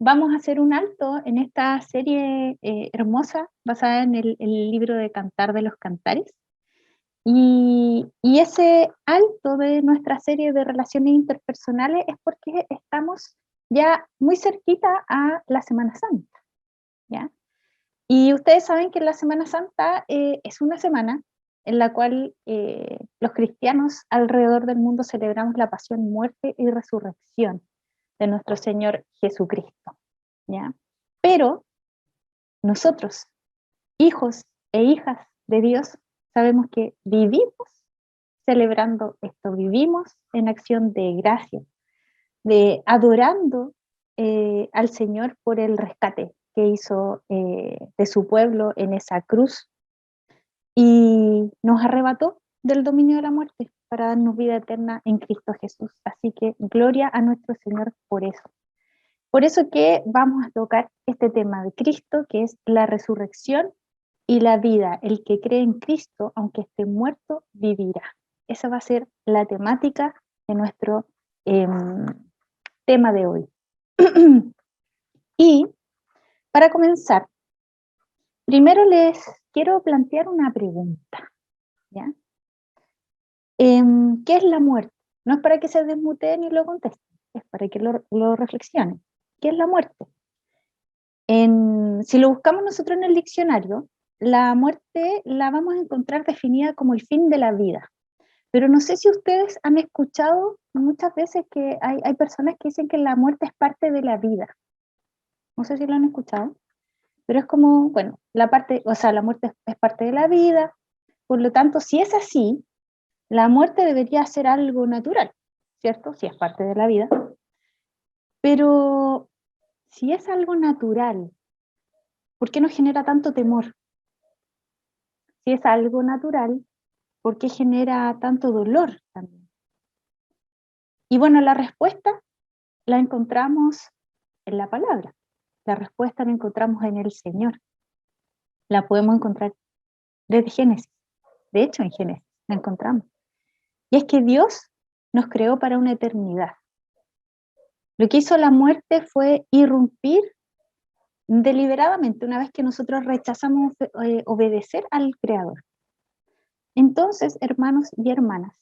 vamos a hacer un alto en esta serie hermosa basada en el libro de Cantar de los Cantares. Y ese alto de nuestra serie de relaciones interpersonales es porque estamos ya muy cerquita a la Semana Santa, ¿ya? Y ustedes saben que la Semana Santa es una semana en la cual los cristianos alrededor del mundo celebramos la pasión, muerte y resurrección de nuestro Señor Jesucristo, ¿ya? Pero nosotros, hijos e hijas de Dios, sabemos que vivimos celebrando esto, vivimos en acción de gracia, de adorando al Señor por el rescate que hizo de su pueblo en esa cruz y nos arrebató del dominio de la muerte para darnos vida eterna en Cristo Jesús. Así que gloria a nuestro Señor por eso. Por eso que vamos a tocar este tema de Cristo, que es la resurrección y la vida. El que cree en Cristo, aunque esté muerto, vivirá. Esa va a ser la temática de nuestro tema de hoy. Y para comenzar, primero les quiero plantear una pregunta, ¿ya? ¿Qué es la muerte? No es para que se desmuteen y lo contesten, es para que lo reflexionen. ¿Qué es la muerte? Si lo buscamos nosotros en el diccionario, la muerte la vamos a encontrar definida como el fin de la vida. Pero no sé si ustedes han escuchado muchas veces que hay personas que dicen que la muerte es parte de la vida. No sé si lo han escuchado, pero es como, bueno, la muerte es parte de la vida, por lo tanto, si es así, la muerte debería ser algo natural, ¿cierto? Si es parte de la vida. Pero si es algo natural, ¿por qué nos genera tanto temor? Si es algo natural, ¿por qué genera tanto dolor también? Y bueno, la respuesta la encontramos en la palabra. La respuesta la encontramos en el Señor. La podemos encontrar desde Génesis. De hecho, en Génesis la encontramos. Y es que Dios nos creó para una eternidad. Lo que hizo la muerte fue irrumpir deliberadamente una vez que nosotros rechazamos obedecer al Creador. Entonces, hermanos y hermanas,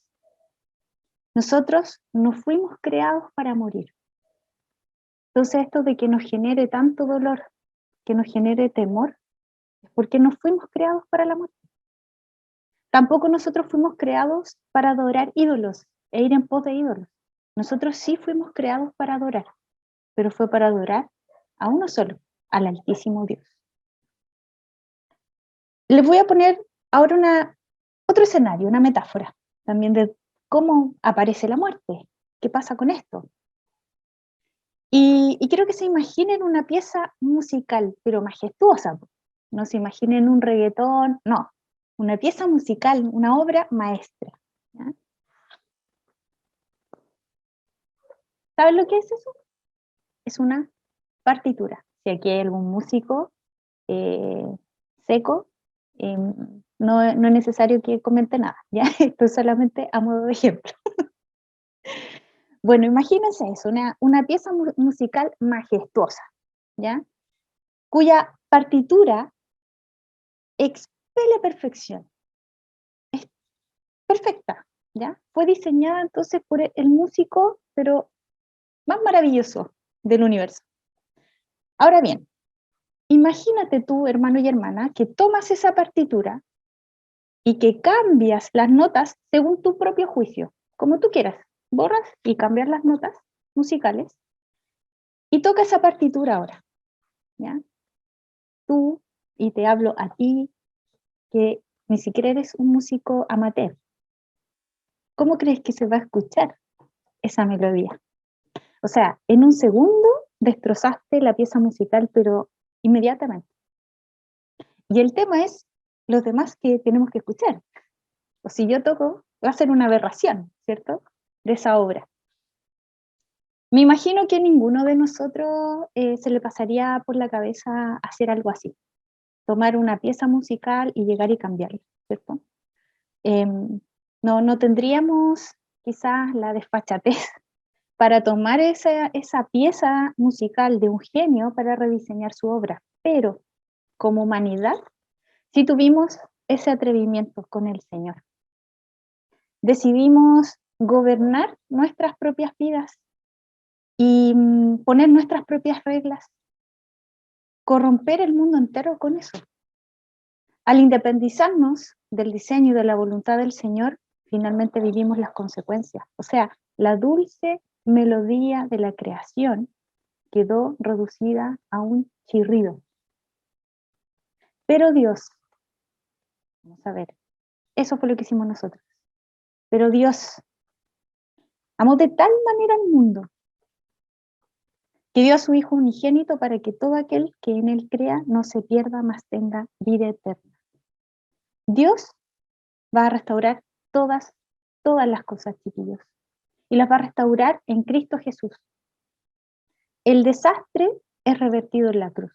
nosotros no fuimos creados para morir. Entonces, esto de que nos genere tanto dolor, que nos genere temor, es porque no fuimos creados para la muerte. Tampoco nosotros fuimos creados para adorar ídolos e ir en pos de ídolos. Nosotros sí fuimos creados para adorar, pero fue para adorar a uno solo, al Altísimo Dios. Les voy a poner ahora otro escenario, una metáfora, también de cómo aparece la muerte, qué pasa con esto. Y quiero que se imaginen una pieza musical, pero majestuosa. No se imaginen un reggaetón, no, una pieza musical, una obra maestra, ¿ya? ¿Saben lo que es eso? Es una partitura. Si aquí hay algún músico eh, seco, no es necesario que comente nada, ¿ya? Esto es solamente a modo de ejemplo. Bueno, imagínense eso, una pieza musical majestuosa, ¿ya? Cuya partitura expele perfección. Es perfecta, ¿ya? Fue diseñada entonces por el músico, pero más maravilloso del universo. Ahora bien, imagínate tú, hermano y hermana, que tomas esa partitura y que cambias las notas según tu propio juicio, como tú quieras. Borras y cambias las notas musicales y toca esa partitura ahora, ¿ya? Tú, y te hablo a ti, que ni siquiera eres un músico amateur. ¿Cómo crees que se va a escuchar esa melodía? O sea, en un segundo destrozaste la pieza musical, pero inmediatamente. Y el tema es los demás que tenemos que escuchar. O si yo toco, va a ser una aberración, ¿cierto? De esa obra. Me imagino que a ninguno de nosotros se le pasaría por la cabeza hacer algo así. Tomar una pieza musical y llegar y cambiarla, ¿cierto? No tendríamos quizás la desfachatez para tomar esa pieza musical de un genio para rediseñar su obra. Pero como humanidad, sí tuvimos ese atrevimiento con el Señor. Decidimos gobernar nuestras propias vidas y poner nuestras propias reglas, corromper el mundo entero con eso. Al independizarnos del diseño y de la voluntad del Señor, finalmente vivimos las consecuencias. O sea, la dulce melodía de la creación quedó reducida a un chirrido. Pero Dios, vamos a ver, eso fue lo que hicimos nosotros. Pero Dios amó de tal manera al mundo que dio a su Hijo unigénito para que todo aquel que en él crea no se pierda, mas tenga vida eterna. Dios va a restaurar todas las cosas, chiquillos, y las va a restaurar en Cristo Jesús. El desastre es revertido en la cruz.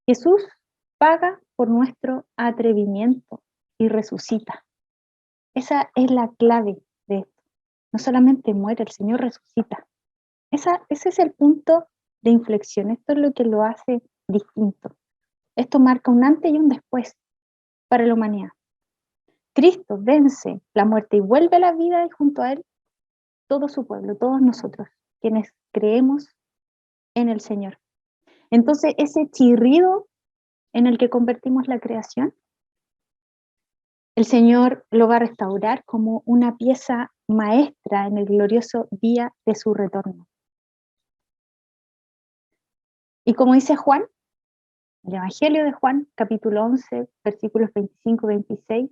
Jesús paga por nuestro atrevimiento y resucita. Esa es la clave de esto. No solamente muere, el Señor resucita. Ese es el punto de inflexión. Esto es lo que lo hace distinto. Esto marca un antes y un después para la humanidad. Cristo vence la muerte y vuelve a la vida, y junto a él todo su pueblo, todos nosotros, quienes creemos en el Señor. Entonces, ese chirrido en el que convertimos la creación, el Señor lo va a restaurar como una pieza maestra en el glorioso día de su retorno. Y como dice Juan, el Evangelio de Juan, capítulo 11, versículos 25-26,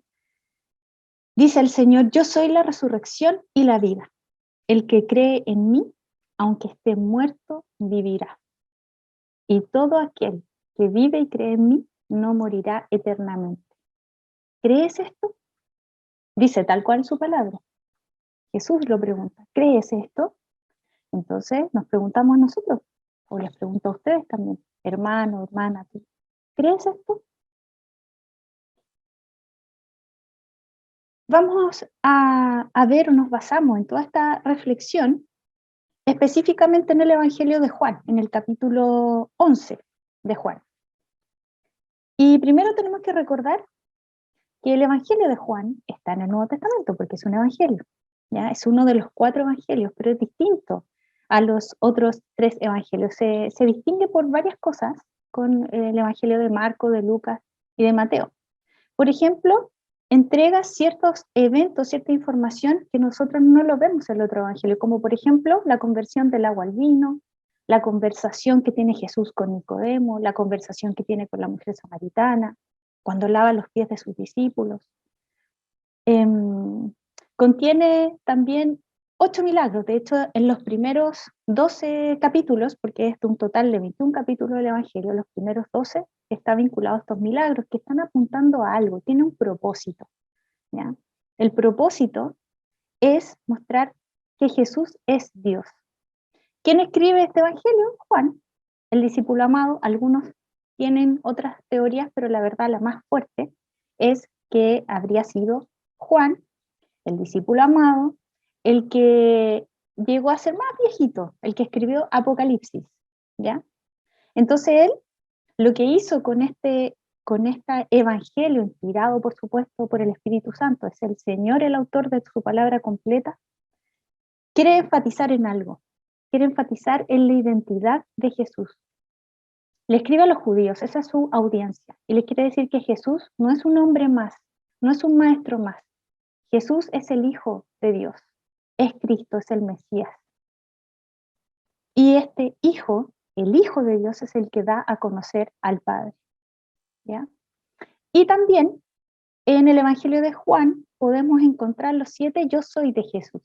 dice el Señor: yo soy la resurrección y la vida. El que cree en mí, aunque esté muerto, vivirá. Y todo aquel que vive y cree en mí, no morirá eternamente. ¿Crees esto? Dice tal cual su palabra. Jesús lo pregunta: ¿crees esto? Entonces nos preguntamos nosotros, o les pregunto a ustedes también, hermano, hermana, ¿tú crees esto? Vamos a ver, o nos basamos en toda esta reflexión específicamente en el Evangelio de Juan, en el capítulo 11 de Juan. Y primero tenemos que recordar que el Evangelio de Juan está en el Nuevo Testamento, porque es un evangelio, ¿ya? Es uno de los 4 evangelios, pero es distinto a los otros 3 evangelios. Se distingue por varias cosas con el Evangelio de Marco, de Lucas y de Mateo. Por ejemplo, entrega ciertos eventos, cierta información que nosotros no lo vemos en el otro evangelio, como por ejemplo la conversión del agua al vino, la conversación que tiene Jesús con Nicodemo, la conversación que tiene con la mujer samaritana, cuando lava los pies de sus discípulos. Contiene también 8 milagros. De hecho, en los primeros 12 capítulos, porque es un total de 21 capítulos del Evangelio, los primeros 12 está vinculado a estos milagros que están apuntando a algo, tiene un propósito, ¿ya? El propósito es mostrar que Jesús es Dios. ¿Quién escribe este Evangelio? Juan, el discípulo amado. Algunos tienen otras teorías, pero la verdad la más fuerte es que habría sido Juan, el discípulo amado, el que llegó a ser más viejito, el que escribió Apocalipsis, ¿ya? Entonces él lo que hizo con este evangelio, inspirado por supuesto por el Espíritu Santo, es el Señor el autor de su palabra completa, quiere enfatizar en algo, quiere enfatizar en la identidad de Jesús. Le escribe a los judíos, esa es su audiencia, y les quiere decir que Jesús no es un hombre más, no es un maestro más. Jesús es el Hijo de Dios, es Cristo, es el Mesías. Y este Hijo, el Hijo de Dios, es el que da a conocer al Padre, ¿ya? Y también en el Evangelio de Juan podemos encontrar los 7 yo soy de Jesús.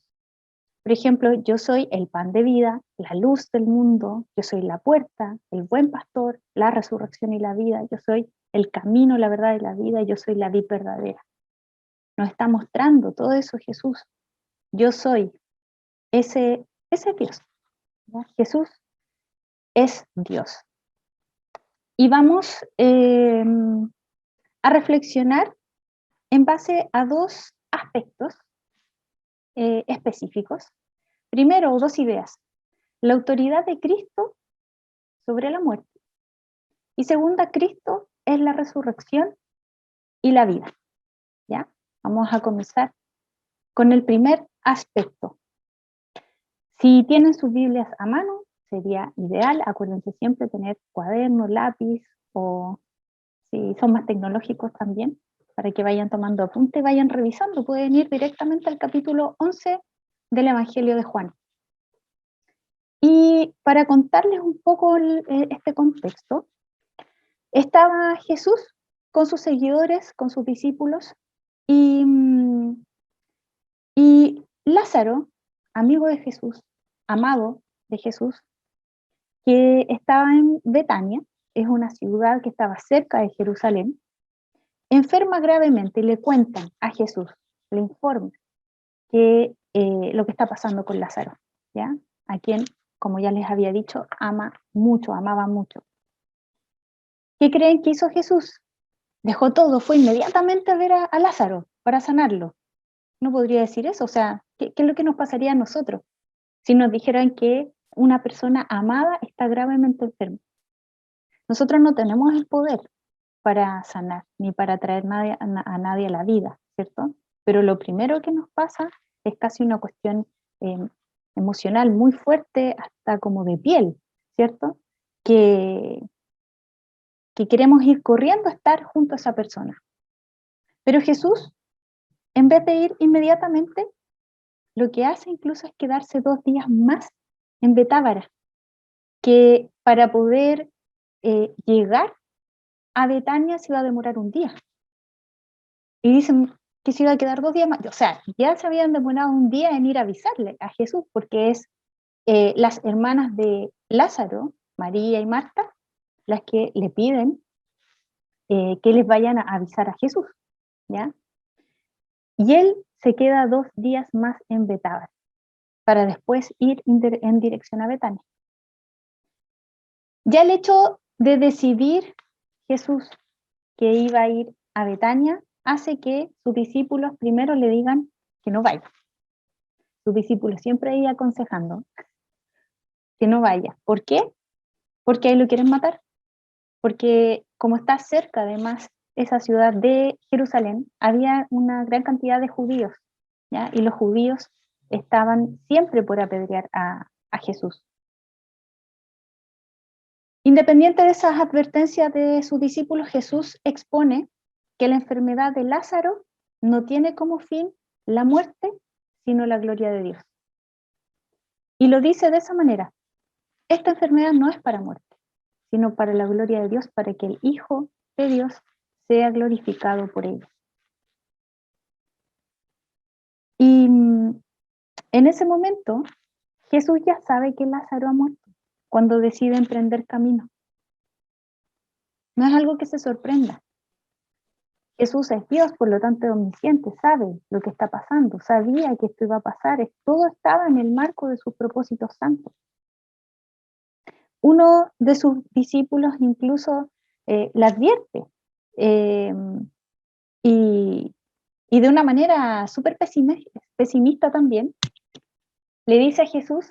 Por ejemplo, yo soy el pan de vida, la luz del mundo, yo soy la puerta, el buen pastor, la resurrección y la vida, yo soy el camino, la verdad y la vida, yo soy la vid verdadera. Nos está mostrando todo eso Jesús. Yo soy ese Dios, ¿no? Jesús es Dios. Y vamos a reflexionar en base a 2 aspectos específicos. primero, dos ideas. La autoridad de Cristo sobre la muerte. Y segunda, Cristo es la resurrección y la vida. ¿Ya? Vamos a comenzar con el primer aspecto. Si tienen sus Biblias a mano, sería ideal. Acuérdense siempre tener cuaderno, lápiz, o si son más tecnológicos también, para que vayan tomando apunte, vayan revisando. Pueden ir directamente al capítulo 11 del Evangelio de Juan. Y para contarles un poco este contexto, estaba Jesús con sus seguidores, con sus discípulos, y Lázaro, amigo de Jesús, amado de Jesús, que estaba en Betania, es una ciudad que estaba cerca de Jerusalén, enferma gravemente y le cuentan a Jesús, le informan que lo que está pasando con Lázaro, ¿ya? A quien, como ya les había dicho, ama mucho, amaba mucho. ¿Qué creen que hizo Jesús? Dejó todo, fue inmediatamente a ver a Lázaro para sanarlo. No podría decir eso, o sea, ¿qué es lo que nos pasaría a nosotros si nos dijeran que una persona amada está gravemente enferma? Nosotros no tenemos el poder para sanar, ni para traer a nadie a la vida, ¿cierto? Pero lo primero que nos pasa es casi una cuestión eh, emocional muy fuerte, hasta como de piel, ¿cierto? Que queremos ir corriendo a estar junto a esa persona. Pero Jesús, en vez de ir inmediatamente, lo que hace incluso es quedarse 2 días más en Betábara, que para poder llegar a Betania se iba a demorar un día. Y dicen que se iba a quedar 2 días más. O sea, ya se habían demorado un día en ir a avisarle a Jesús, porque es las hermanas de Lázaro, María y Marta, las que le piden que les vayan a avisar a Jesús, ¿ya? Y él se queda 2 días más en Betábara, para después ir en dirección a Betania. Ya el hecho de decidir Jesús que iba a ir a Betania hace que sus discípulos primero le digan que no vaya. Sus discípulos siempre iban aconsejando que no vaya. ¿Por qué? Porque ahí lo quieren matar. Porque como está cerca además esa ciudad de Jerusalén, había una gran cantidad de judíos, ¿ya? Y los judíos estaban siempre por apedrear a Jesús. Independiente de esas advertencias de sus discípulos, Jesús expone que la enfermedad de Lázaro no tiene como fin la muerte, sino la gloria de Dios. Y lo dice de esa manera: esta enfermedad no es para muerte, sino para la gloria de Dios, para que el Hijo de Dios sea glorificado por ella. Y en ese momento, Jesús ya sabe que Lázaro ha muerto cuando decide emprender camino. No es algo que se sorprenda. Jesús es Dios, por lo tanto es omnisciente, sabe lo que está pasando, sabía que esto iba a pasar, todo estaba en el marco de sus propósitos santos. Uno de sus discípulos incluso le advierte, eh, y de una manera súper pesimista también, le dice a Jesús,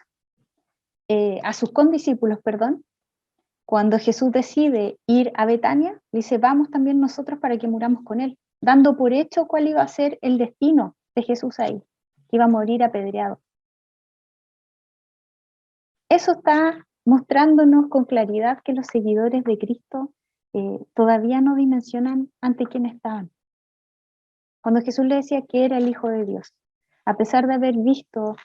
a sus condiscípulos, perdón, cuando Jesús decide ir a Betania, le dice, vamos también nosotros para que muramos con él, dando por hecho cuál iba a ser el destino de Jesús ahí, que iba a morir apedreado. Eso está mostrándonos con claridad que los seguidores de Cristo todavía no dimensionan ante quién estaban. Cuando Jesús le decía que era el Hijo de Dios, a pesar de haber visto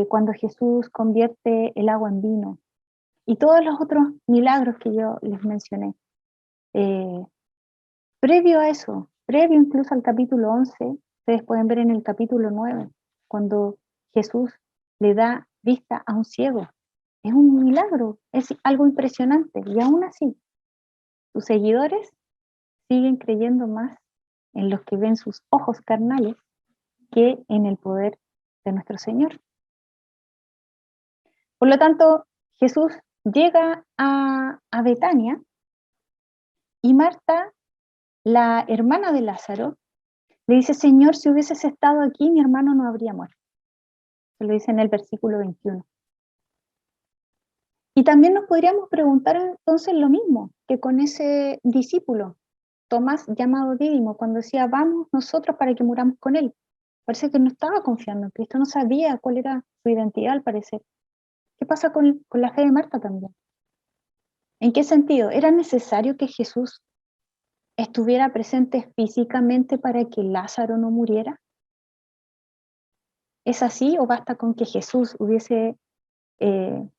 cuando Jesús convierte el agua en vino y todos los otros milagros que yo les mencioné, previo a eso, previo incluso al capítulo 11, ustedes pueden ver en el capítulo 9, cuando Jesús le da vista a un ciego. Es un milagro, es algo impresionante, y aún así, sus seguidores siguen creyendo más en los que ven sus ojos carnales que en el poder de nuestro Señor. Por lo tanto, Jesús llega a Betania y Marta, la hermana de Lázaro, le dice, Señor, si hubieses estado aquí, mi hermano no habría muerto. Se lo dice en el versículo 21. Y también nos podríamos preguntar entonces lo mismo que con ese discípulo, Tomás llamado Dídimo, cuando decía, vamos nosotros para que muramos con él. Parece que no estaba confiando en Cristo, no sabía cuál era su identidad al parecer. ¿Qué pasa con la fe de Marta también? ¿En qué sentido? ¿Era necesario que Jesús estuviera presente físicamente para que Lázaro no muriera? ¿Es así o basta con que Jesús hubiese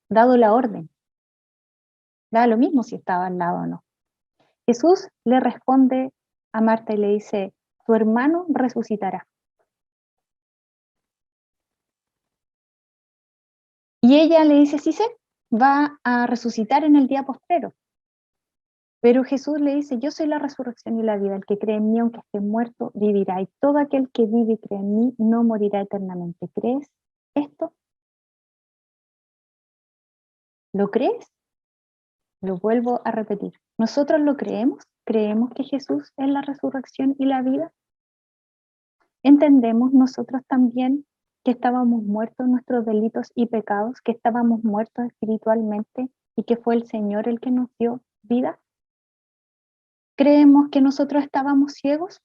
dado la orden? Da lo mismo si estaba al lado o no. Jesús le responde a Marta y le dice, tu hermano resucitará. Y ella le dice, sí sé, va a resucitar en el día postrero. Pero Jesús le dice, yo soy la resurrección y la vida, el que cree en mí, aunque esté muerto, vivirá, y todo aquel que vive y cree en mí no morirá eternamente. ¿Crees esto? ¿Lo crees? Lo vuelvo a repetir. ¿Nosotros lo creemos? ¿Creemos que Jesús es la resurrección y la vida? ¿Entendemos nosotros también que estábamos muertos en nuestros delitos y pecados, que estábamos muertos espiritualmente y que fue el Señor el que nos dio vida? ¿Creemos que nosotros estábamos ciegos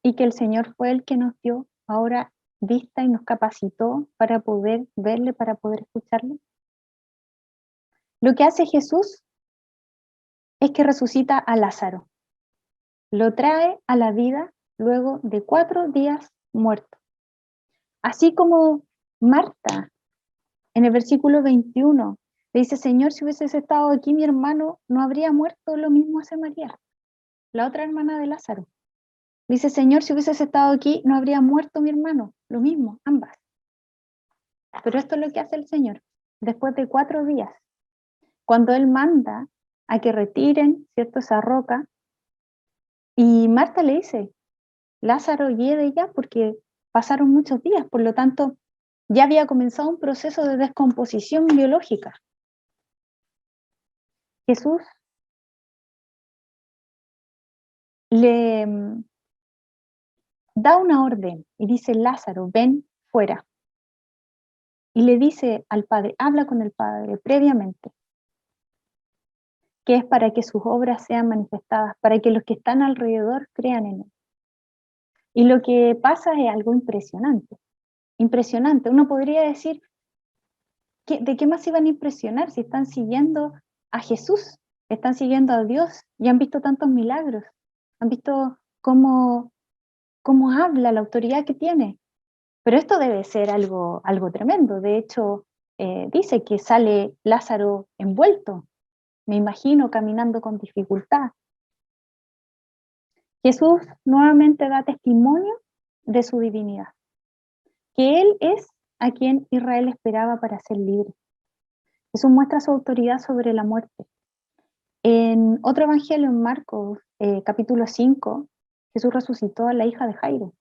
y que el Señor fue el que nos dio ahora vista y nos capacitó para poder verle, para poder escucharle? Lo que hace Jesús es que resucita a Lázaro, lo trae a la vida luego de 4 días muerto. Así como Marta, en el versículo 21, le dice, Señor, si hubieses estado aquí, mi hermano no habría muerto. Lo mismo hace María, la otra hermana de Lázaro. Dice, Señor, si hubieses estado aquí, no habría muerto mi hermano. Lo mismo, ambas. Pero esto es lo que hace el Señor. Después de 4 días, cuando Él manda a que retiren, ¿cierto?, esa roca, y Marta le dice, Lázaro hiede ya porque pasaron muchos días, por lo tanto, ya había comenzado un proceso de descomposición biológica. Jesús le da una orden y dice, Lázaro, ven fuera. Y le dice al Padre, habla con el Padre previamente, que es para que sus obras sean manifestadas, para que los que están alrededor crean en él. Y lo que pasa es algo impresionante, impresionante. Uno podría decir, ¿de qué más se iban a impresionar si están siguiendo a Jesús, están siguiendo a Dios y han visto tantos milagros? Han visto cómo habla, la autoridad que tiene. Pero esto debe ser algo tremendo. De hecho, dice que sale Lázaro envuelto, me imagino, caminando con dificultad. Jesús nuevamente da testimonio de su divinidad, que Él es a quien Israel esperaba para ser libre. Jesús muestra su autoridad sobre la muerte. En otro evangelio, en Marcos, capítulo 5, Jesús resucitó a la hija de Jairo.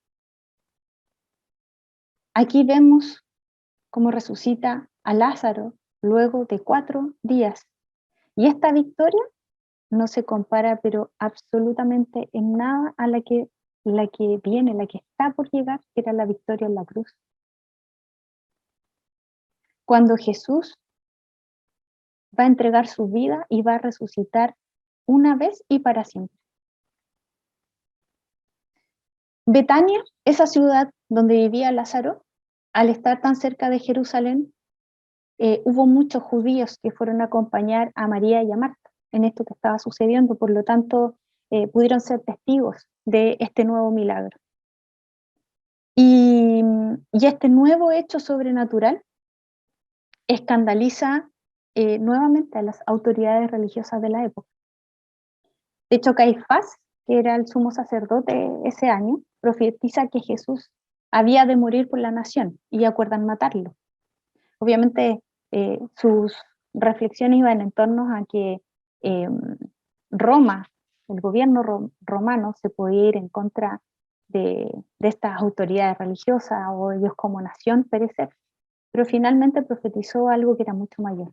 Aquí vemos cómo resucita a Lázaro luego de 4 días. Y esta victoria no se compara, pero absolutamente en nada a la que viene, la que está por llegar, que era la victoria en la cruz. Cuando Jesús va a entregar su vida y va a resucitar una vez y para siempre. Betania, esa ciudad donde vivía Lázaro, al estar tan cerca de Jerusalén, hubo muchos judíos que fueron a acompañar a María y a Marta en esto que estaba sucediendo, por lo tanto, pudieron ser testigos de este nuevo milagro. Y este nuevo hecho sobrenatural escandaliza nuevamente a las autoridades religiosas de la época. De hecho, Caifás, que era el sumo sacerdote ese año, profetiza que Jesús había de morir por la nación y acuerdan matarlo. Obviamente, sus reflexiones iban en torno a que Roma, el gobierno romano, se podía ir en contra de estas autoridades religiosas o ellos como nación perecer, pero finalmente profetizó algo que era mucho mayor,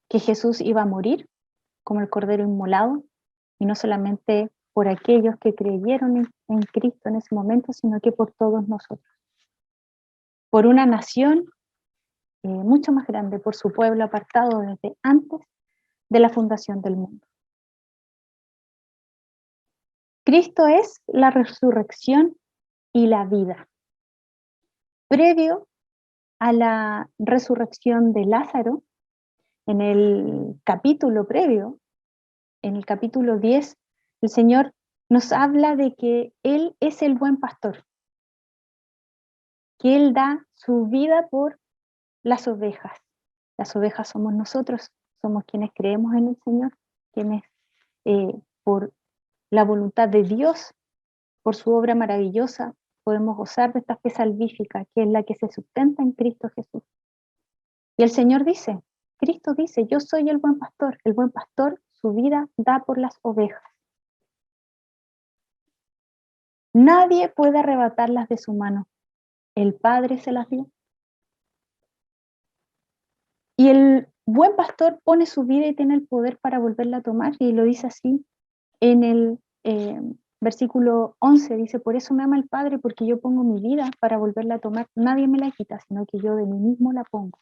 que Jesús iba a morir como el cordero inmolado, y no solamente por aquellos que creyeron en Cristo en ese momento, sino que por todos nosotros. por una nación mucho más grande, por su pueblo apartado desde antes de la fundación del mundo. Cristo es la resurrección y la vida. Previo a la resurrección de Lázaro, en el capítulo previo, en el capítulo 10, el Señor nos habla de que Él es el buen pastor, que Él da su vida por las ovejas. Las ovejas somos nosotros, somos quienes creemos en el Señor, quienes por la voluntad de Dios, por su obra maravillosa, podemos gozar de esta fe salvífica, que es la que se sustenta en Cristo Jesús. Y el Señor dice, Cristo dice, yo soy el buen pastor su vida da por las ovejas. Nadie puede arrebatarlas de su mano, el Padre se las dio. Y el buen pastor pone su vida y tiene el poder para volverla a tomar, y lo dice así en el versículo 11, dice, por eso me ama el Padre, porque yo pongo mi vida para volverla a tomar. Nadie me la quita, sino que yo de mí mismo la pongo.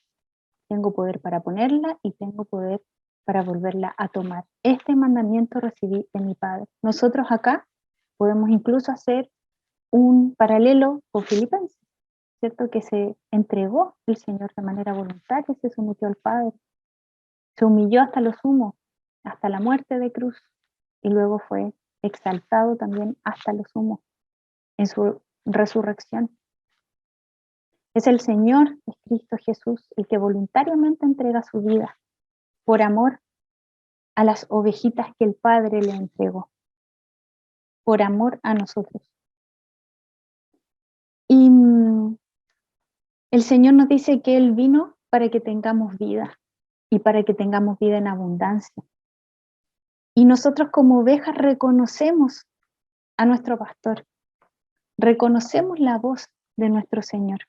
Tengo poder para ponerla y tengo poder para volverla a tomar. Este mandamiento recibí de mi Padre. Nosotros acá podemos incluso hacer un paralelo con Filipenses, ¿cierto? Que se entregó el Señor de manera voluntaria, se sometió al Padre, se humilló hasta lo sumo, hasta la muerte de cruz, y luego fue exaltado también hasta lo sumo en su resurrección. Es el Señor, es Cristo Jesús, el que voluntariamente entrega su vida por amor a las ovejitas que el Padre le entregó, por amor a nosotros. Y el Señor nos dice que Él vino para que tengamos vida y para que tengamos vida en abundancia. Y nosotros como ovejas reconocemos a nuestro pastor, reconocemos la voz de nuestro Señor.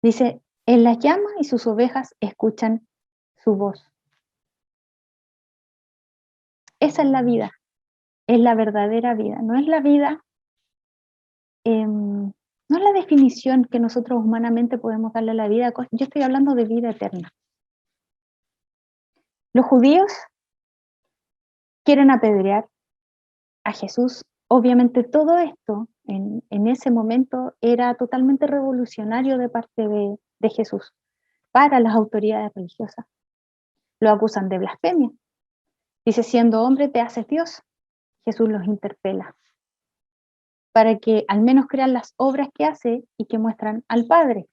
Dice, Él las llama y sus ovejas escuchan su voz. Esa es la vida, es la verdadera vida, no es la vida, no es la definición que nosotros humanamente podemos darle a la vida, yo estoy hablando de vida eterna. Los judíos quieren apedrear a Jesús. Obviamente todo esto en ese momento era totalmente revolucionario de parte de Jesús para las autoridades religiosas. Lo acusan de blasfemia. Dice, siendo hombre te haces Dios. Jesús los interpela para que al menos crean las obras que hace y que muestran al Padre.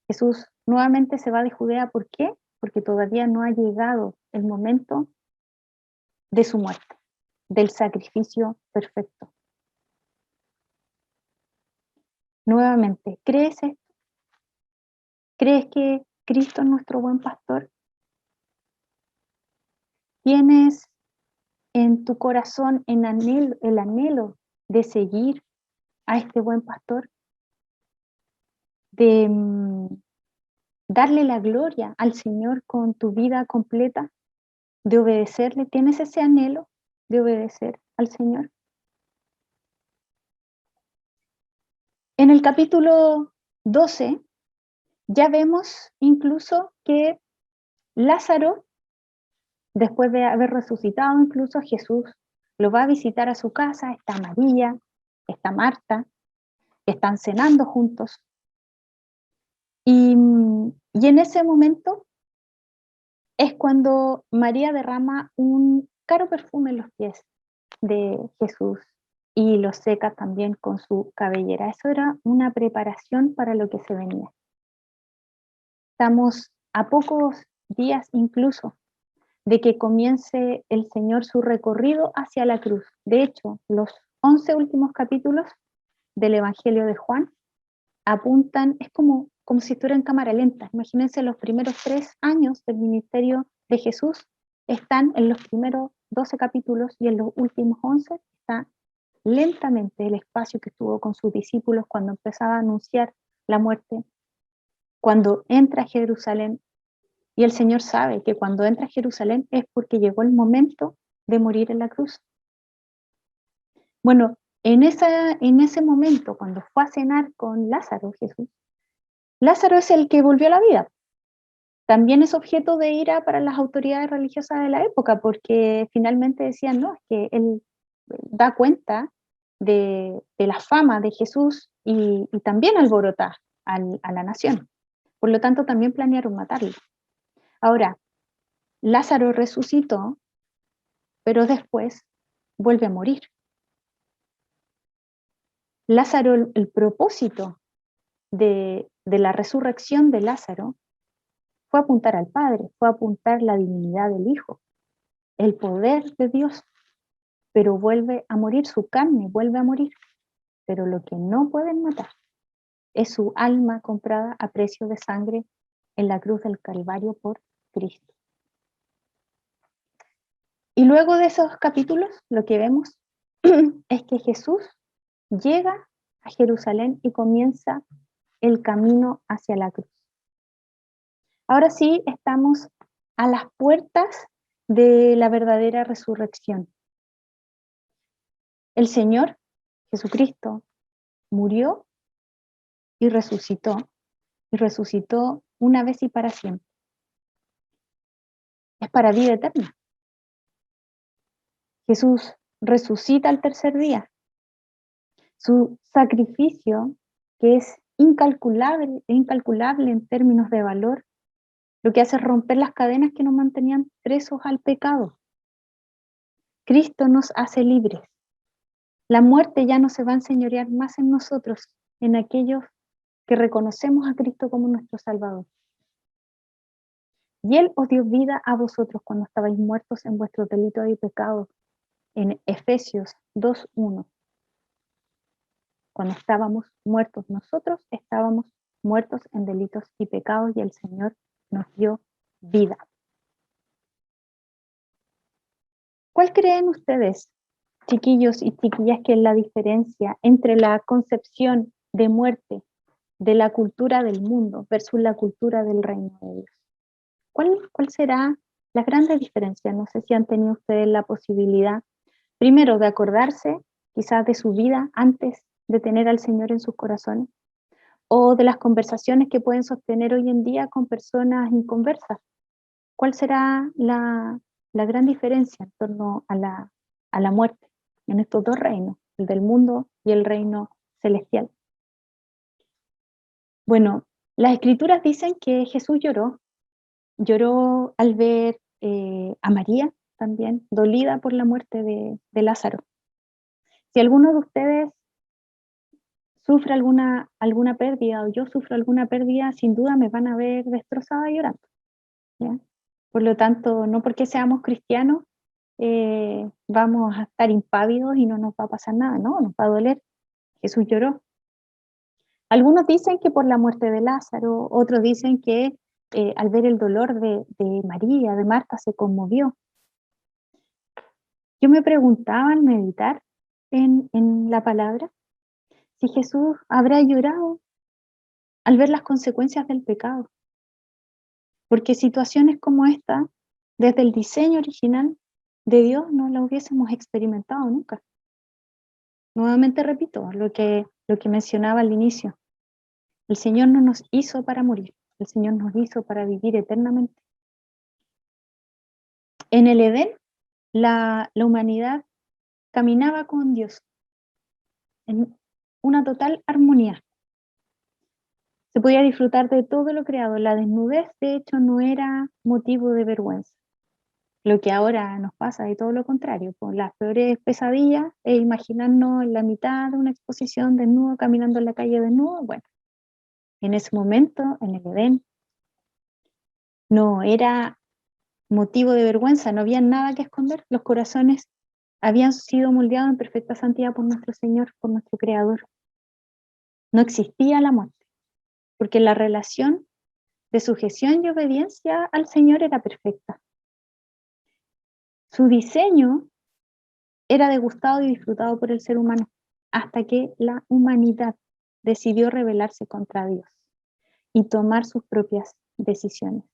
Jesús nuevamente se va de Judea. ¿Por qué? Porque todavía no ha llegado el momento de su muerte, del sacrificio perfecto. Nuevamente, ¿crees esto? ¿Crees que Cristo es nuestro buen pastor? ¿Tienes en tu corazón el anhelo de seguir a este buen pastor? De darle la gloria al Señor con tu vida completa, de obedecerle. ¿Tienes ese anhelo de obedecer al Señor? En el capítulo 12 ya vemos incluso que Lázaro, después de haber resucitado, incluso Jesús lo va a visitar a su casa. Está María, está Marta, están cenando juntos. Y en ese momento es cuando María derrama un caro perfume en los pies de Jesús y lo seca también con su cabellera. Eso era una preparación para lo que se venía. Estamos a pocos días incluso de que comience el Señor su recorrido hacia la cruz. De hecho, los 11 últimos capítulos del Evangelio de Juan apuntan, es como si estuviera en cámara lenta. Imagínense, los primeros 3 años del ministerio de Jesús están en los primeros 12 capítulos y en los últimos 11 está lentamente el espacio que estuvo con sus discípulos cuando empezaba a anunciar la muerte, cuando entra a Jerusalén. Y el Señor sabe que cuando entra a Jerusalén es porque llegó el momento de morir en la cruz. Bueno, En ese momento, cuando fue a cenar con Lázaro, Jesús, Lázaro es el que volvió a la vida. También es objeto de ira para las autoridades religiosas de la época, porque finalmente decían, no, es que él da cuenta de la fama de Jesús y también alborota a la nación. Por lo tanto, también planearon matarlo. Ahora, Lázaro resucitó, pero después vuelve a morir. Lázaro, el propósito de la resurrección de Lázaro fue apuntar al Padre, fue apuntar la divinidad del Hijo, el poder de Dios, pero vuelve a morir, su carne vuelve a morir. Pero lo que no pueden matar es su alma comprada a precio de sangre en la cruz del Calvario por Cristo. Y luego de esos capítulos, lo que vemos es que Jesús llega a Jerusalén y comienza el camino hacia la cruz. Ahora sí estamos a las puertas de la verdadera resurrección. El Señor Jesucristo murió y resucitó una vez y para siempre. Es para vida eterna. Jesús resucita al tercer día. Su sacrificio, que es incalculable en términos de valor, lo que hace es romper las cadenas que nos mantenían presos al pecado. Cristo nos hace libres. La muerte ya no se va a enseñorear más en nosotros, en aquellos que reconocemos a Cristo como nuestro Salvador. Y Él os dio vida a vosotros cuando estabais muertos en vuestros delitos y pecados, en Efesios 2:1. Cuando estábamos muertos nosotros, estábamos muertos en delitos y pecados y el Señor nos dio vida. ¿Cuál creen ustedes, chiquillos y chiquillas, que es la diferencia entre la concepción de muerte de la cultura del mundo versus la cultura del reino de Dios? ¿Cuál será la gran diferencia? No sé si han tenido ustedes la posibilidad, primero, de acordarse quizás de su vida antes de tener al Señor en sus corazones, o de las conversaciones que pueden sostener hoy en día con personas inconversas. ¿Cuál será la gran diferencia en torno a la muerte en estos dos reinos, el del mundo y el reino celestial? Bueno, las escrituras dicen que Jesús lloró al ver a María también, dolida por la muerte de Lázaro. Si alguno de ustedes sufre alguna pérdida o yo sufro alguna pérdida, sin duda me van a ver destrozada llorando, ¿ya? Por lo tanto, no porque seamos cristianos vamos a estar impávidos y no nos va a pasar nada, no, nos va a doler. Jesús lloró. Algunos dicen que por la muerte de Lázaro, otros dicen que al ver el dolor de María, de Marta, se conmovió. Yo me preguntaba al meditar en la palabra, si Jesús habrá llorado al ver las consecuencias del pecado. Porque situaciones como esta, desde el diseño original de Dios, no la hubiésemos experimentado nunca. Nuevamente repito lo que mencionaba al inicio. El Señor no nos hizo para morir, el Señor nos hizo para vivir eternamente. En el Edén, la humanidad caminaba con Dios en una total armonía. Se podía disfrutar de todo lo creado. La desnudez, de hecho, no era motivo de vergüenza. Lo que ahora nos pasa es todo lo contrario, con las peores pesadillas e imaginarnos en la mitad de una exposición desnudo, caminando en la calle desnudo. Bueno, en ese momento, en el Edén, no era motivo de vergüenza, no había nada que esconder. Los corazones habían sido moldeados en perfecta santidad por nuestro Señor, por nuestro Creador. No existía la muerte, porque la relación de sujeción y obediencia al Señor era perfecta. Su diseño era degustado y disfrutado por el ser humano, hasta que la humanidad decidió rebelarse contra Dios y tomar sus propias decisiones.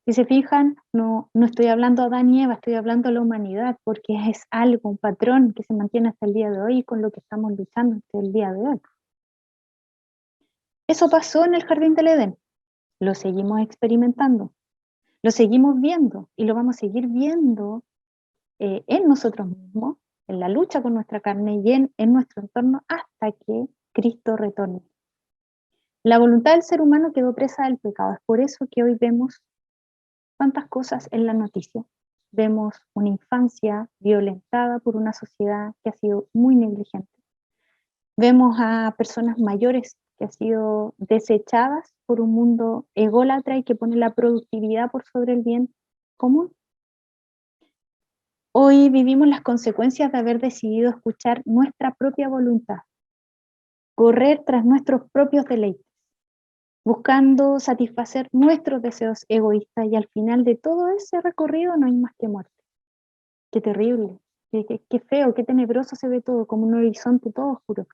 Si se fijan, no estoy hablando a Adán y Eva, estoy hablando a la humanidad, porque es algo, un patrón que se mantiene hasta el día de hoy y con lo que estamos luchando hasta el día de hoy. Eso pasó en el jardín del Edén, lo seguimos experimentando, lo seguimos viendo y lo vamos a seguir viendo en nosotros mismos, en la lucha con nuestra carne y en nuestro entorno hasta que Cristo retorne. La voluntad del ser humano quedó presa del pecado, es por eso que hoy vemos tantas cosas en la noticia. Vemos una infancia violentada por una sociedad que ha sido muy negligente. Vemos a personas mayores que han sido desechadas por un mundo ególatra y que pone la productividad por sobre el bien común. Hoy vivimos las consecuencias de haber decidido escuchar nuestra propia voluntad, correr tras nuestros propios deleites, buscando satisfacer nuestros deseos egoístas, y al final de todo ese recorrido no hay más que muerte. Qué terrible, qué feo, qué tenebroso se ve todo, como un horizonte todo oscuro.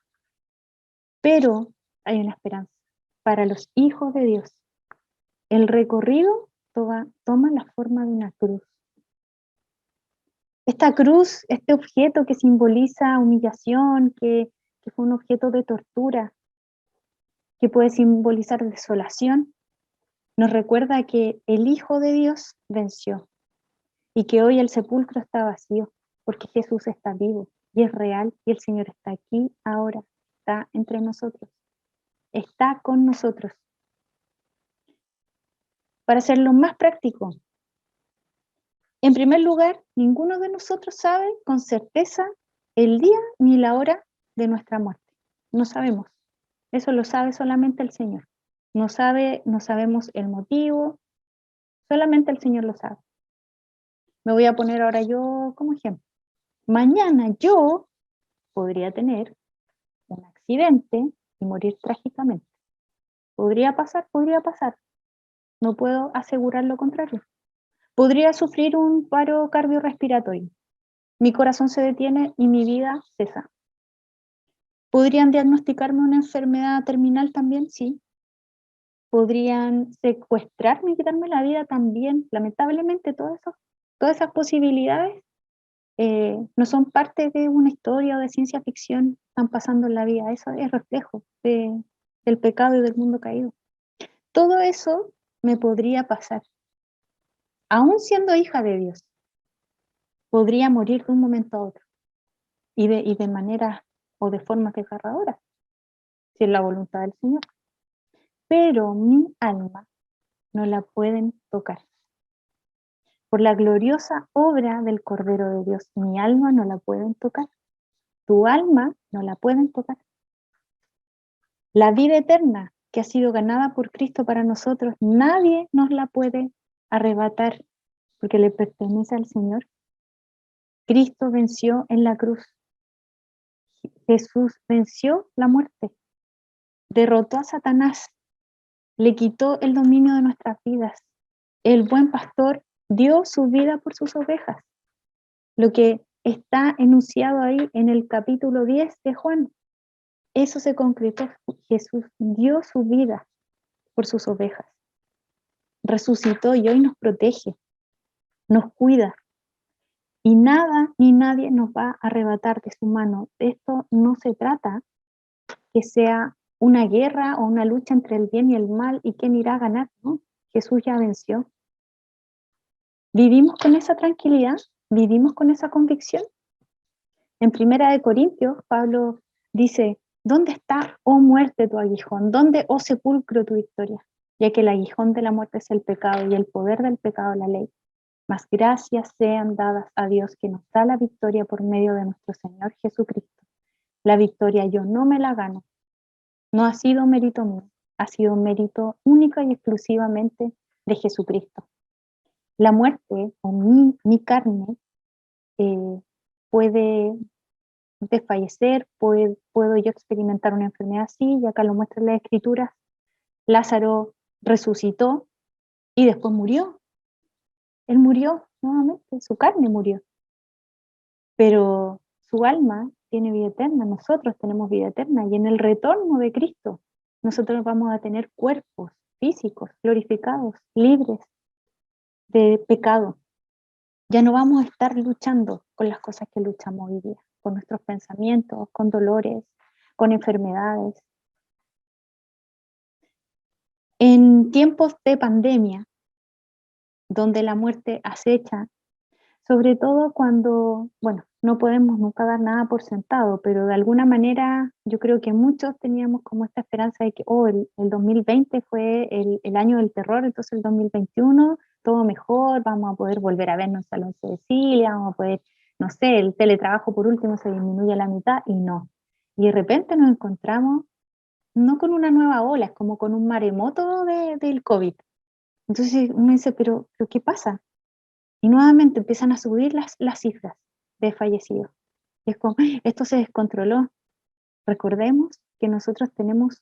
Pero hay una esperanza para los hijos de Dios. El recorrido toma la forma de una cruz. Esta cruz, este objeto que simboliza humillación, que fue un objeto de tortura, que puede simbolizar desolación, nos recuerda que el Hijo de Dios venció y que hoy el sepulcro está vacío, porque Jesús está vivo y es real y el Señor está aquí ahora, está entre nosotros, está con nosotros. Para hacerlo más práctico, en primer lugar, ninguno de nosotros sabe con certeza el día ni la hora de nuestra muerte. No sabemos. Eso lo sabe solamente el Señor. No sabemos el motivo, solamente el Señor lo sabe. Me voy a poner ahora yo como ejemplo. Mañana yo podría tener un accidente y morir trágicamente. ¿Podría pasar? Podría pasar. No puedo asegurar lo contrario. Podría sufrir un paro cardiorrespiratorio. Mi corazón se detiene y mi vida cesa. ¿Podrían diagnosticarme una enfermedad terminal también? Sí. ¿Podrían secuestrarme y quitarme la vida también? Lamentablemente, todas esas posibilidades no son parte de una historia o de ciencia ficción, están pasando en la vida. Eso es reflejo del pecado y del mundo caído. Todo eso me podría pasar. Aún siendo hija de Dios, podría morir de un momento a otro y de manera o de formas desgarradoras, si es la voluntad del Señor. Pero mi alma no la pueden tocar. Por la gloriosa obra del Cordero de Dios, mi alma no la pueden tocar. Tu alma no la pueden tocar. La vida eterna que ha sido ganada por Cristo para nosotros, nadie nos la puede arrebatar porque le pertenece al Señor. Cristo venció en la cruz. Jesús venció la muerte, derrotó a Satanás, le quitó el dominio de nuestras vidas. El buen pastor dio su vida por sus ovejas. Lo que está enunciado ahí en el capítulo 10 de Juan, eso se concretó. Jesús dio su vida por sus ovejas. Resucitó y hoy nos protege, nos cuida. Y nada ni nadie nos va a arrebatar de su mano. Esto no se trata que sea una guerra o una lucha entre el bien y el mal y quién irá a ganar, ¿no? Jesús ya venció. ¿Vivimos con esa tranquilidad? ¿Vivimos con esa convicción? En Primera de Corintios, Pablo dice, ¿dónde está, oh muerte, tu aguijón? ¿Dónde, oh sepulcro, tu victoria? Ya que el aguijón de la muerte es el pecado y el poder del pecado la ley. Mas gracias sean dadas a Dios que nos da la victoria por medio de nuestro Señor Jesucristo. La victoria yo no me la gano. No ha sido mérito mío, ha sido mérito única y exclusivamente de Jesucristo. La muerte o mi carne puede desfallecer, puedo yo experimentar una enfermedad así, y acá lo muestran las escrituras. Lázaro resucitó y después murió. Él murió nuevamente, su carne murió, pero su alma tiene vida eterna, nosotros tenemos vida eterna, y en el retorno de Cristo nosotros vamos a tener cuerpos físicos, glorificados, libres, de pecado. Ya no vamos a estar luchando con las cosas que luchamos hoy día, con nuestros pensamientos, con dolores, con enfermedades. En tiempos de pandemia, donde la muerte acecha, sobre todo cuando, bueno, no podemos nunca dar nada por sentado, pero de alguna manera yo creo que muchos teníamos como esta esperanza de que, oh, el 2020 fue el año del terror, entonces el 2021 todo mejor, vamos a poder volver a vernos al 11 de Cecilia, vamos a poder, no sé, el teletrabajo por último se disminuye a la mitad y no. Y de repente nos encontramos no con una nueva ola, es como con un maremoto del COVID. Entonces uno dice, pero ¿qué pasa? Y nuevamente empiezan a subir las cifras de fallecidos. Y es como, esto se descontroló. Recordemos que nosotros tenemos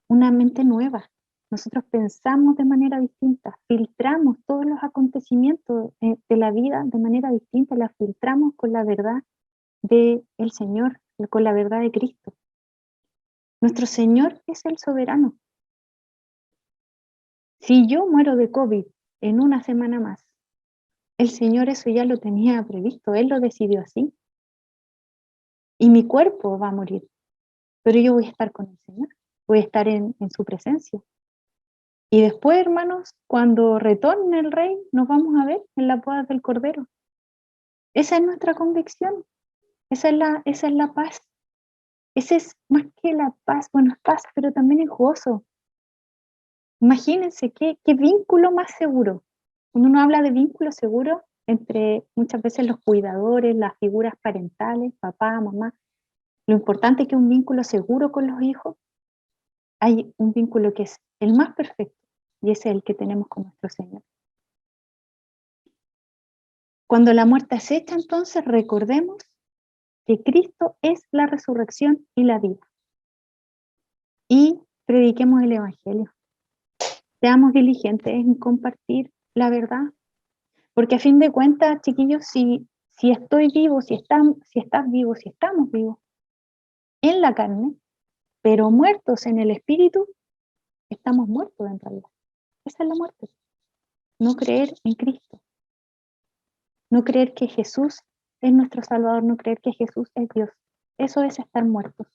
una mente nueva. Nosotros pensamos de manera distinta, filtramos todos los acontecimientos de la vida de manera distinta, la filtramos con la verdad del Señor, con la verdad de Cristo. Nuestro Señor es el soberano. Si yo muero de COVID en una semana más, el Señor eso ya lo tenía previsto, Él lo decidió así. Y mi cuerpo va a morir, pero yo voy a estar con el Señor, voy a estar en su presencia. Y después, hermanos, cuando retorne el Rey, nos vamos a ver en la boda del Cordero. Esa es nuestra convicción, esa es la paz. Esa es más que la paz, bueno, es paz, pero también es gozo. Imagínense qué vínculo más seguro. Cuando uno habla de vínculo seguro entre muchas veces los cuidadores, las figuras parentales, papá, mamá, lo importante es que un vínculo seguro con los hijos, hay un vínculo que es el más perfecto y ese es el que tenemos con nuestro Señor. Cuando la muerte acecha, entonces recordemos que Cristo es la resurrección y la vida. Y prediquemos el Evangelio. Seamos diligentes en compartir la verdad. Porque a fin de cuentas, chiquillos, si estoy vivo, si estás vivo, si estamos vivos en la carne, pero muertos en el espíritu, estamos muertos en realidad. Esa es la muerte. No creer en Cristo. No creer que Jesús es nuestro Salvador, no creer que Jesús es Dios. Eso es estar muertos.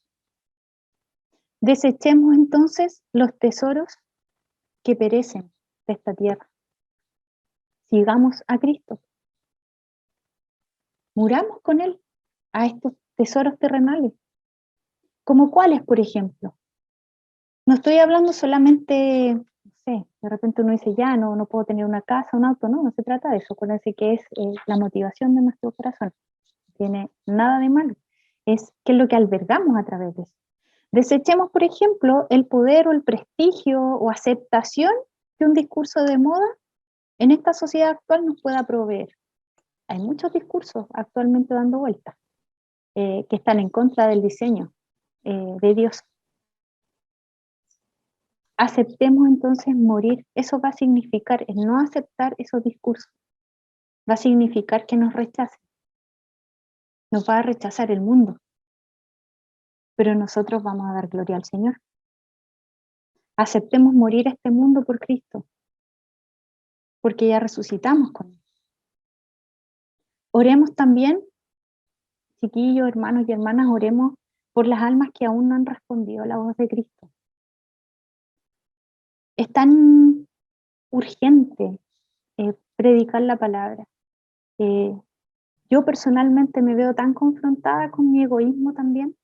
Desechemos entonces los tesoros que perecen de esta tierra. Sigamos a Cristo. Muramos con Él a estos tesoros terrenales. ¿Como cuáles, por ejemplo? No estoy hablando solamente, no sé, de repente uno dice, ya, no puedo tener una casa, un auto, no se trata de eso. Acuérdense que es la motivación de nuestro corazón. No tiene nada de malo. Es qué es lo que albergamos a través de eso. Desechemos, por ejemplo, el poder o el prestigio o aceptación que un discurso de moda en esta sociedad actual nos pueda proveer. Hay muchos discursos actualmente dando vueltas que están en contra del diseño de Dios. Aceptemos entonces morir. Eso va a significar, el no aceptar esos discursos, va a significar que nos rechacen. Nos va a rechazar el mundo. Pero nosotros vamos a dar gloria al Señor. Aceptemos morir a este mundo por Cristo, porque ya resucitamos con Él. Oremos también, chiquillos, hermanos y hermanas, oremos por las almas que aún no han respondido a la voz de Cristo. Es tan urgente predicar la palabra. Yo personalmente me veo tan confrontada con mi egoísmo también,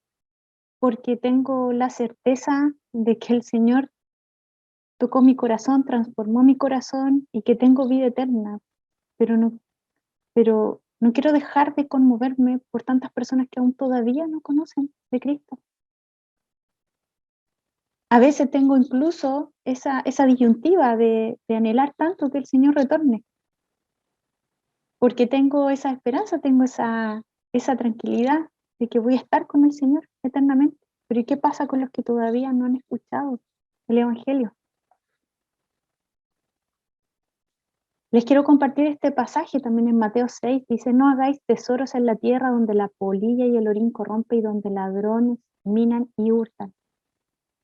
porque tengo la certeza de que el Señor tocó mi corazón, transformó mi corazón y que tengo vida eterna, pero no quiero dejar de conmoverme por tantas personas que aún todavía no conocen de Cristo. A veces tengo incluso esa disyuntiva de anhelar tanto que el Señor retorne, porque tengo esa esperanza, tengo esa tranquilidad de que voy a estar con el Señor eternamente. Pero ¿y qué pasa con los que todavía no han escuchado el Evangelio? Les quiero compartir este pasaje también en Mateo 6, dice, no hagáis tesoros en la tierra donde la polilla y el orín corrompe y donde ladrones minan y hurtan.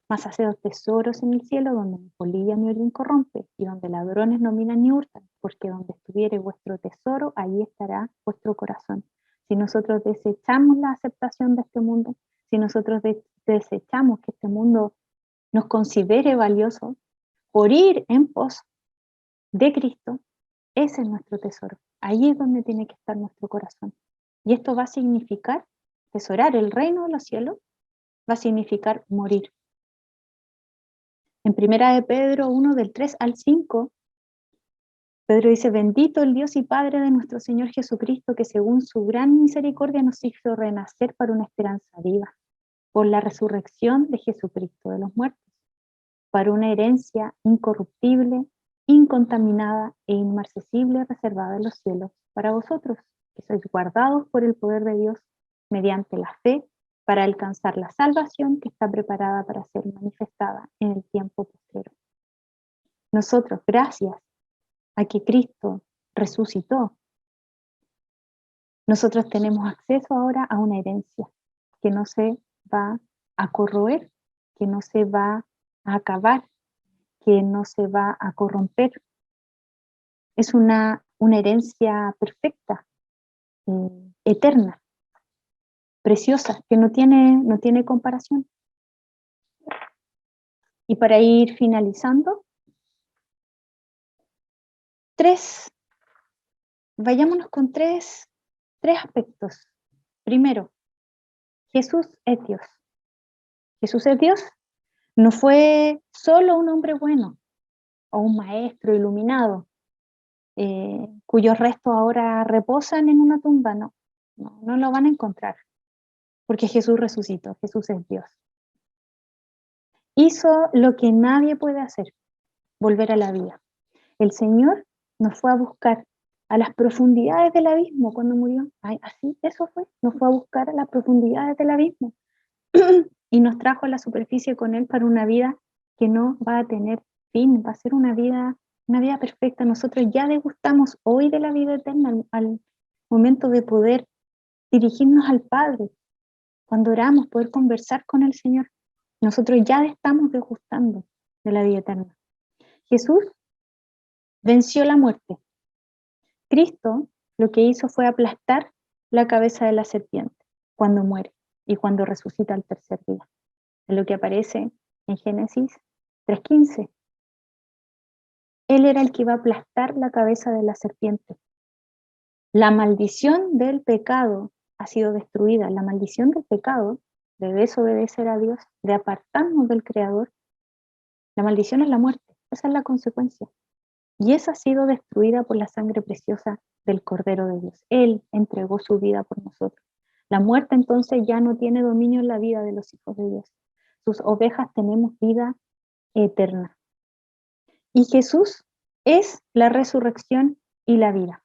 Mas haced tesoros en el cielo, donde ni polilla ni orín corrompe, y donde ladrones no minan ni hurtan, porque donde estuviere vuestro tesoro, allí estará vuestro corazón. Si nosotros desechamos la aceptación de este mundo, si nosotros desechamos que este mundo nos considere valiosos, por ir en pos de Cristo, ese es nuestro tesoro. Ahí es donde tiene que estar nuestro corazón. Y esto va a significar, tesorar el reino de los cielos, va a significar morir. En primera de Pedro 1, del 3 al 5, Pedro dice, bendito el Dios y Padre de nuestro Señor Jesucristo, que según su gran misericordia nos hizo renacer para una esperanza viva, por la resurrección de Jesucristo de los muertos, para una herencia incorruptible, incontaminada e inmarcesible, reservada en los cielos para vosotros, que sois guardados por el poder de Dios mediante la fe, para alcanzar la salvación que está preparada para ser manifestada en el tiempo posterior. Nosotros, gracias a que Cristo resucitó, nosotros tenemos acceso ahora a una herencia que no se va a corroer, que no se va a acabar, que no se va a corromper. Es una herencia perfecta, eterna, preciosa, que no tiene comparación. Y para ir finalizando, vayámonos con tres aspectos. Primero, Jesús es Dios. Jesús es Dios. No fue solo un hombre bueno o un maestro iluminado, cuyos restos ahora reposan en una tumba. No lo van a encontrar, porque Jesús resucitó, Jesús es Dios. Hizo lo que nadie puede hacer, volver a la vida. El Señor nos fue a buscar a las profundidades del abismo cuando murió. Ay, así, eso fue. Nos fue a buscar a las profundidades del abismo y nos trajo a la superficie con Él para una vida que no va a tener fin, va a ser una vida perfecta. Nosotros ya degustamos hoy de la vida eterna al momento de poder dirigirnos al Padre. Cuando oramos, poder conversar con el Señor. Nosotros ya estamos degustando de la vida eterna. Jesús venció la muerte. Cristo lo que hizo fue aplastar la cabeza de la serpiente cuando muere y cuando resucita al tercer día. Es lo que aparece en Génesis 3:15. Él era el que iba a aplastar la cabeza de la serpiente. La maldición del pecado ha sido destruida. La maldición del pecado, de desobedecer a Dios, de apartarnos del Creador, la maldición es la muerte. Esa es la consecuencia. Y esa ha sido destruida por la sangre preciosa del Cordero de Dios. Él entregó su vida por nosotros. La muerte entonces ya no tiene dominio en la vida de los hijos de Dios. Sus ovejas tenemos vida eterna. Y Jesús es la resurrección y la vida.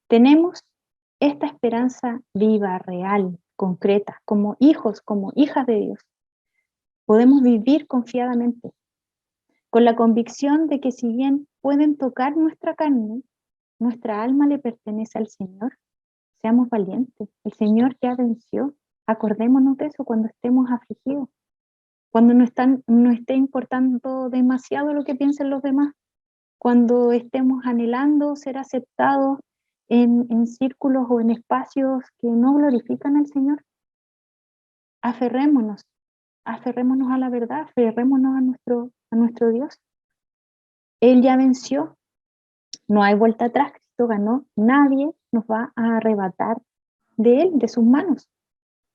Tenemos esta esperanza viva, real, concreta, como hijos, como hijas de Dios. Podemos vivir confiadamente, con la convicción de que si bien pueden tocar nuestra carne, nuestra alma le pertenece al Señor. Seamos valientes. El Señor ya venció. Acordémonos de eso cuando estemos afligidos, cuando no esté importando demasiado lo que piensen los demás, cuando estemos anhelando ser aceptados en círculos o en espacios que no glorifican al Señor. Aferrémonos a la verdad, aferrémonos a nuestro Dios. Él ya venció, no hay vuelta atrás, Cristo ganó, nadie nos va a arrebatar de Él, de sus manos,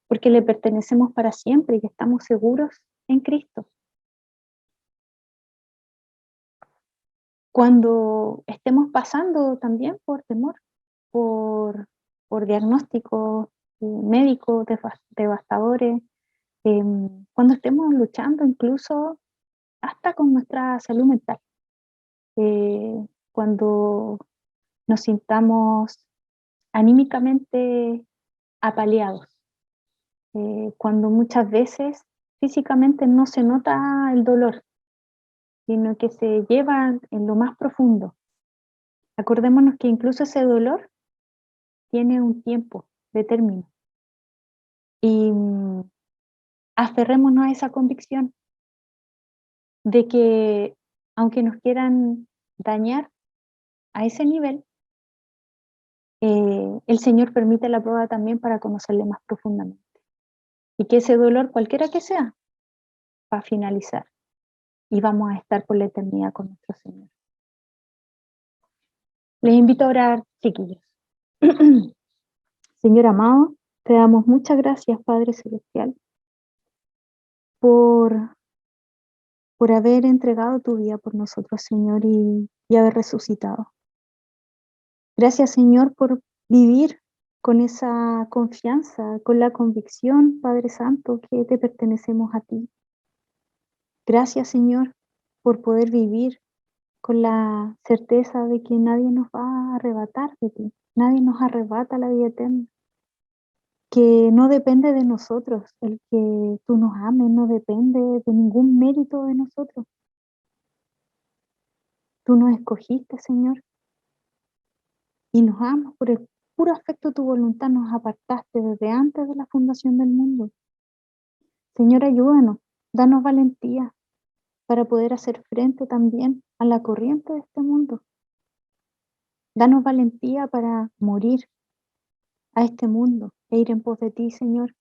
porque le pertenecemos para siempre y estamos seguros en Cristo. Cuando estemos pasando también por temor, por diagnósticos médicos devastadores, cuando estemos luchando incluso hasta con nuestra salud mental, cuando nos sintamos anímicamente apaleados, cuando muchas veces físicamente no se nota el dolor, sino que se lleva en lo más profundo. Acordémonos que incluso ese dolor tiene un tiempo de término. Y aferrémonos a esa convicción. de que aunque nos quieran dañar a ese nivel, el Señor permite la prueba también para conocerle más profundamente. Y que ese dolor, cualquiera que sea, va a finalizar y vamos a estar por la eternidad con nuestro Señor. Les invito a orar, chiquillos. Señor amado, te damos muchas gracias, Padre Celestial, por haber entregado tu vida por nosotros, Señor, y haber resucitado. Gracias, Señor, por vivir con esa confianza, con la convicción, Padre Santo, que te pertenecemos a ti. Gracias, Señor, por poder vivir con la certeza de que nadie nos va a arrebatar de ti, nadie nos arrebata la vida eterna, que no depende de nosotros el que tú nos ames, no depende de ningún mérito de nosotros. Tú nos escogiste, Señor, y nos amas por el puro afecto de tu voluntad, nos apartaste desde antes de la fundación del mundo. Señor, ayúdanos, danos valentía para poder hacer frente también a la corriente de este mundo. Danos valentía para morir a este mundo e ir en pos de ti, Señor.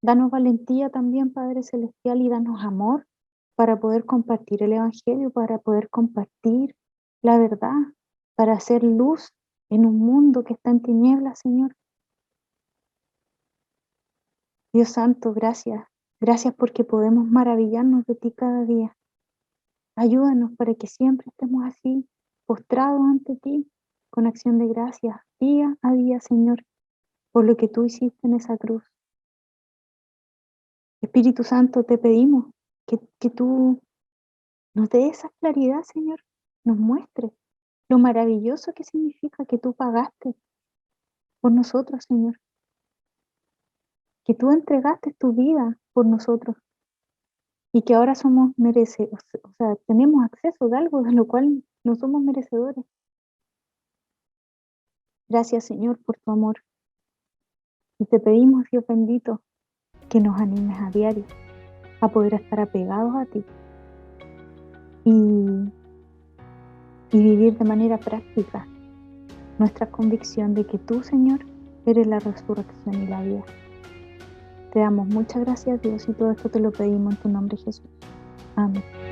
Danos valentía también, Padre Celestial, y danos amor para poder compartir el Evangelio, para poder compartir la verdad, para hacer luz en un mundo que está en tinieblas, Señor. Dios Santo, gracias. Gracias porque podemos maravillarnos de ti cada día. Ayúdanos para que siempre estemos así, postrados ante ti, con acción de gracias, día a día, Señor, por lo que tú hiciste en esa cruz. Espíritu Santo, te pedimos que tú nos des esa claridad, Señor, nos muestres lo maravilloso que significa que tú pagaste por nosotros, Señor, que tú entregaste tu vida por nosotros y que ahora somos merecedores, o sea, tenemos acceso de algo de lo cual no somos merecedores. Gracias, Señor, por tu amor. Y te pedimos, Dios bendito, que nos animes a diario a poder estar apegados a ti y vivir de manera práctica nuestra convicción de que tú, Señor, eres la resurrección y la vida. Te damos muchas gracias, Dios, y todo esto te lo pedimos en tu nombre, Jesús. Amén.